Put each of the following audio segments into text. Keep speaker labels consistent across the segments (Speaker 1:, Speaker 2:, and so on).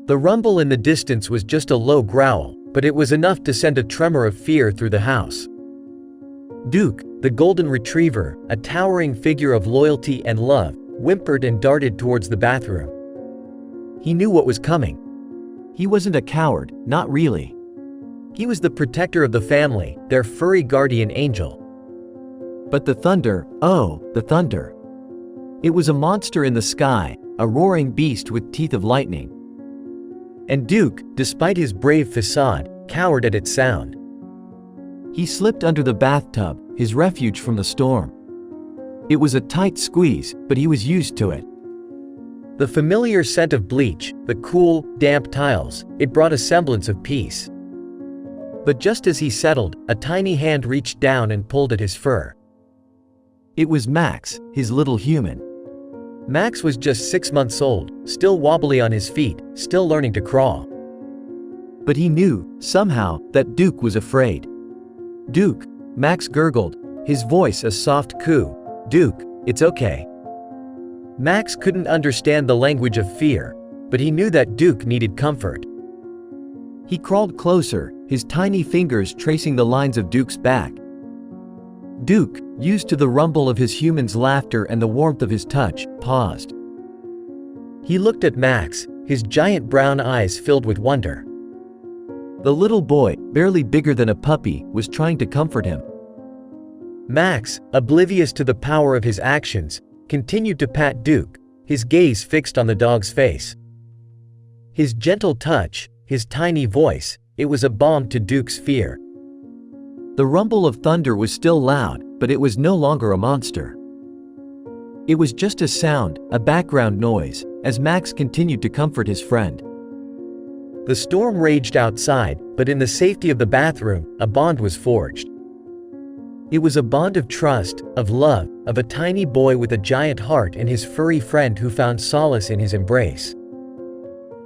Speaker 1: The rumble in the distance was just a low growl, but it was enough to send a tremor of fear through the house. Duke, the golden retriever, a towering figure of loyalty and love, whimpered and darted towards the bathroom. He knew what was coming.
Speaker 2: He wasn't a coward, not really.
Speaker 1: He was the protector of the family, their furry guardian angel.
Speaker 2: But the thunder, oh, the thunder. It was a monster in the sky, a roaring beast with teeth of lightning.
Speaker 1: And Duke, despite his brave facade, cowered at its sound.
Speaker 2: He slipped under the bathtub, his refuge from the storm. It was a tight squeeze, but he was used to it.
Speaker 1: The familiar scent of bleach, the cool, damp tiles, it brought a semblance of peace. But just as he settled, a tiny hand reached down and pulled at his fur.
Speaker 2: It was Max, his little human.
Speaker 1: Max was just 6 months old, still wobbly on his feet, still learning to crawl.
Speaker 2: But he knew, somehow, that Duke was afraid.
Speaker 1: "Duke," Max gurgled, his voice a soft coo. "Duke, it's okay." Max couldn't understand the language of fear, but he knew that Duke needed comfort.
Speaker 2: He crawled closer, his tiny fingers tracing the lines of Duke's back. Duke, used to the rumble of his human's laughter and the warmth of his touch, paused.
Speaker 1: He looked at Max, his giant brown eyes filled with wonder.
Speaker 2: The little boy, barely bigger than a puppy, was trying to comfort him.
Speaker 1: Max, oblivious to the power of his actions, continued to pat Duke, his gaze fixed on the dog's face. His gentle touch, his tiny voice, it was a balm to Duke's fear.
Speaker 2: The rumble of thunder was still loud, but it was no longer a monster. It was just a sound, a background noise, as Max continued to comfort his friend.
Speaker 1: The storm raged outside, but in the safety of the bathroom, a bond was forged. It was a bond of trust, of love, of a tiny boy with a giant heart and his furry friend who found solace in his embrace.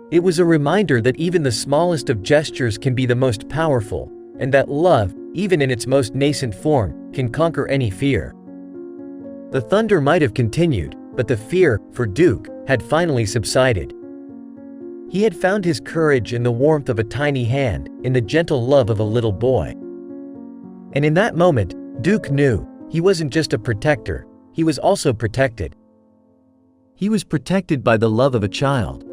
Speaker 1: It was a reminder that even the smallest of gestures can be the most powerful, and that love, even in its most nascent form, can conquer any fear. The thunder might have continued, but the fear, for Duke, had finally subsided. He had found his courage in the warmth of a tiny hand, in the gentle love of a little boy. And in that moment, Duke knew, he wasn't just a protector, he was also protected.
Speaker 2: He was protected by the love of a child.